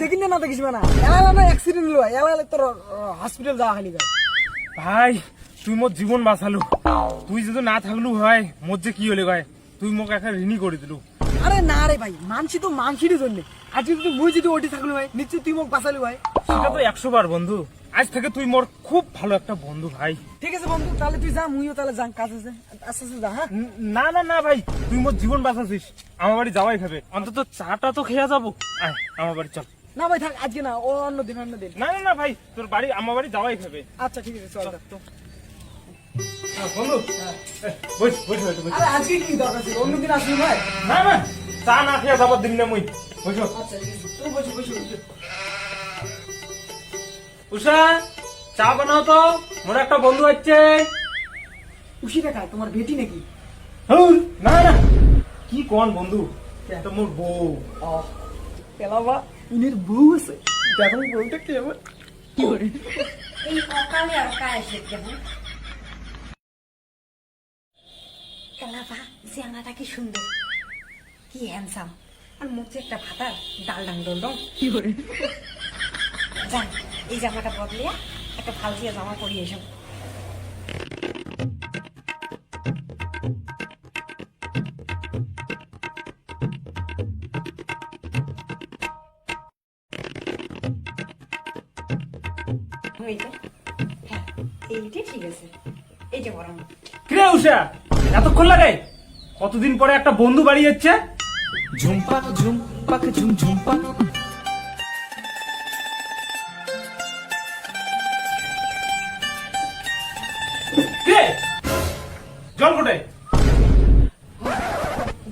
দেখিস না দেখিস না এলা না অ্যাক্সিডেন্ট হলো এলা তোর হসপিটাল যাওয়া হলি ভাই তুই মোর জীবন বাঁচালু। তুই যদি না থাকলু হয় মোর যে কি হলে ভাই, তুই মোক একটা ঋণী করে দিলু। আরে না রে ভাই, মানছি তো মানছিরই জন্য। আজকে তুই মুই যদি ওটি থাকলো ভাই নিশ্চয়ই তুই মোক বাঁচালি ভাই। সেটা তো 100 বার বন্ধু। আজ থেকে তুই মোর খুব ভালো একটা বন্ধু ভাই। ঠিক আছে বন্ধু, তাহলে তুই যা, মুইও তাহলে যান, কাজ আছে। আস্তে আস্তে যা। হ্যাঁ না না না ভাই, তুই মোর জীবন বাঁচাছিস। আমার বাড়ি যাওয়াই খাবে, অন্তত চাটা তো খেয়ে যাবো। আয় আমার বাড়ি চল। না ভাই থাক, আজকে না, ও অন্য দিন অন্য দিন। না না না ভাই, তোর বাড়ি আমার বাড়ি যাওয়াই খাবে। আচ্ছা ঠিক আছে চল তো। বন্ধু বস বস বস। আরে আজকে কি দরকার ছিল, অন্য দিন আসলি ভাই। না না, চা না খেয়ে যাবার দিন না মুই। বসো। আচ্ছা ঠিক আছে, তুই বসে বসে। উষা, চা বানাও তো, মোর একটা বন্ধু আছে। খুশিটা খায়, তোমার বেটি নাকি? না না, কি কোন বন্ধু, এটা মোর বউ। পেলাবা ইনের বউ আছে, দেখো বউটা কি আমার কি করে। এই অকালে আর কায় সে কেমন এলাবা, চেহারাটা কি সুন্দর, কি হ্যান্ডসাম, আর মুখে একটা ভাতার ডাল ডাং ডল ডং কি করে। যান এই জামাটা বদলিয়া একটা ফালসিয়া জামা পরিয়ে এসব। হ্যাঁ এইটা ঠিক আছে, এইটা বরং। কিরে উষা, এতক্ষণ লাগে? কতদিন পরে একটা বন্ধু বাড়ি যাচ্ছে। ঝুমপাক ঝুমপাক ঝুম ঝুমপাক। কিরে জল কোটে,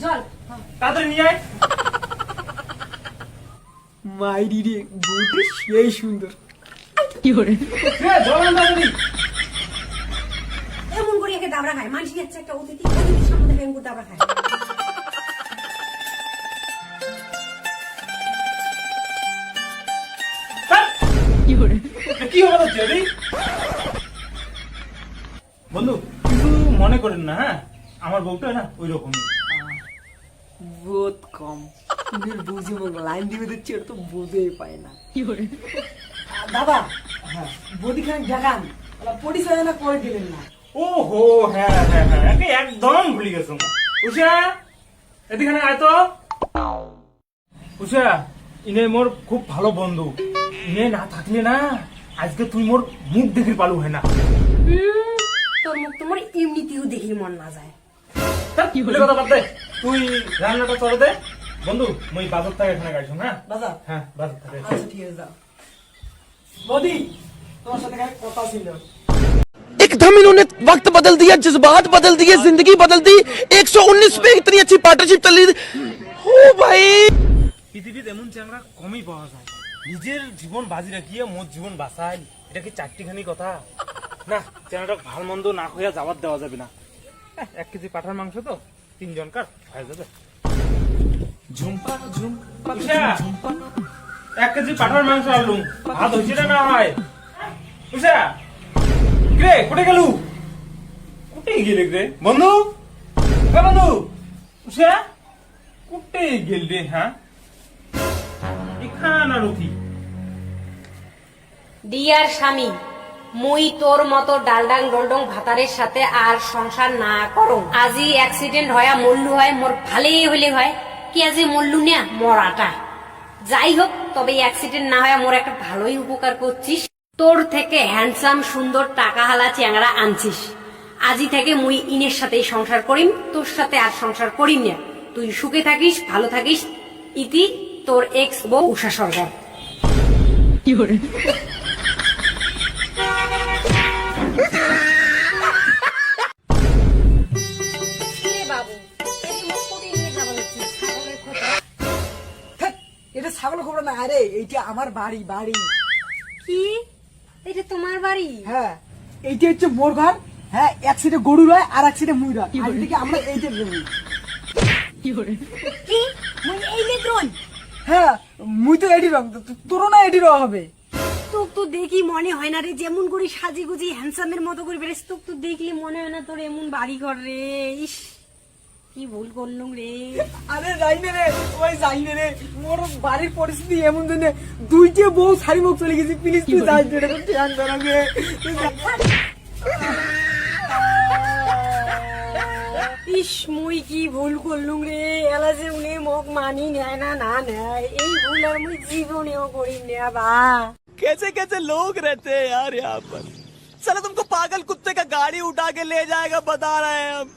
জল তাড়াতাড়ি নিয়ে আয়। মাইরি রে, বউটা সেই সুন্দর কি করে। কিরে জল আন তাড়াতাড়ি। এমন করে একে দাবড়া খায়, মানুষ যাচ্ছে একটা অতিথি, অতিথির সামনে থেকে এমন করে দাবড়া খায়। কি করে। কি হবে তো জেরি? বন্ধু কিছু মনে করেন না, হ্যাঁ আমার বউটা না ওই রকমই। বহুত কম ইনের বুঝে মোক লাইন দিবে দিচ্ছে, এটা তো বুঝেই পায় না কি করে। দাদা হ্যাঁ বডি খান দেখান, পরিচয় না করে দিলেন না। ও হো, হ্যাঁ হ্যাঁ হ্যাঁ, একে একদম ভুলে গেছো। উষা এদিকে আয় তো। উষা, ইনে মোর খুব ভালো বন্ধু। ইনে না থাকলে না আজকে তুই মোর মুখ দেখি পালু হয় না। তোর মুখ তোমার এমনিতেও দেখি মন না যায়। কি বলে কথা বাদ দে, তুই রান্নাটা করে দে। বন্ধু মই বাজার থেকে এখানে গাইছো। হ্যাঁ দাদা হ্যাঁ বাজার থেকে। আচ্ছা ঠিক আছে যাও। বডি তোমার সাথে কাছে কথা ছিল। एकदम इन्होंने वक्त बदल दिया, जज्बात बदल दिए, जिंदगी बदल दी। 119 पे इतनी अच्छी पार्टनरशिप चल रही। ओ भाई, পৃথিবীতে এমন চ্যাংরা কমই পাওয়া যায়। নিজের জীবন বাজি রাখিয়ে মোর জীবন বাঁচাই, এটা কি চারটিখানি কথা? না, চ্যাংরাটা ভাল মন্দ না হইয়া যাওয়ার দেওয়া যাবে না। 1 কেজি পাঠার মাংস তো 3 জনকার হয়ে যাবে। ঝুমপাক ঝুমপাক উষা, ঝুমপাক। 1 কেজি পাঠার মাংস আনলুম, ভাত হয়েছে না হয়? উষা রে, কোটে গেলু? কোটে গেলে রে বন্ধু? বন্ধু উষা কোটে গেল রে? হ্যাঁ এখানে রুটি। ডিয়ার স্বামী, মুই তোর মতো ডালডাং ডলডং ভাতারের সাথে আর সংসার না করো। আজি অ্যাক্সিডেন্ট হয়া মল্লু হয়, মোর ভালেই হইলে হয় কি আজি মল্লু না মরাটা। যাই হোক, তবে অ্যাক্সিডেন্ট না হয়া মোর একটা ভালোই উপকার করছিস। তোর থেকে হ্যান্ডসাম সুন্দর টাকা হালা চ্যাংড়া আনছিস। আজি থেকে মুই ইনের সাথেই সংসার করিম, তোর সাথে আর সংসার করিম না। তুই সুখে থাকিস, ভালো থাকিস। ইতি তোর এক্স বউ উষা সরকার। কি করে। এটা ছাগল খবর না, আরে এইটা আমার বাড়ি। বাড়ি কি? এটা তোমার বাড়ি? হ্যাঁ, এইটা হচ্ছে মোর ঘর। হ্যাঁ, এক সাইডে গরু রয় আর এক সাইডে মুই রয়। আর এদিকে আমরা এইটা জমি। কি করে। কি মুই এই মেট্রোন? হ্যাঁ, মুই তো এডি রং, তোরও না এডি রং হবে। তোক তো দেখি মনে হয় না রে, যেমন করে সাজি গুজি হ্যান্ডসামের মতো করে বেরেস, তোক তো দেখলে মনে হয় না তোর এমন বাড়ি ঘর রে। ইস কি ভুল করলুম রে। আরে যাই না রে, ওই যাই না রে, মোর বাড়ির পরিস্থিতি এমন জন্য দুইটা বউ শাড়ি মুখ চলে গেছি, প্লিজ তুই যাই না রে, ধ্যান ধরাবে। ইস মুই কি ভুল করলুম রে, এলা যে উনি মোক মানি নেয় না না নেয়, এই ভুল আর মুই জীবনেও করি না বা। कैसे कैसे लोग रहते हैं यार यहाँ पर। साला तुमको पागल कुत्ते का गाड़ी उठा के ले जाएगा बता रहे हैं हम।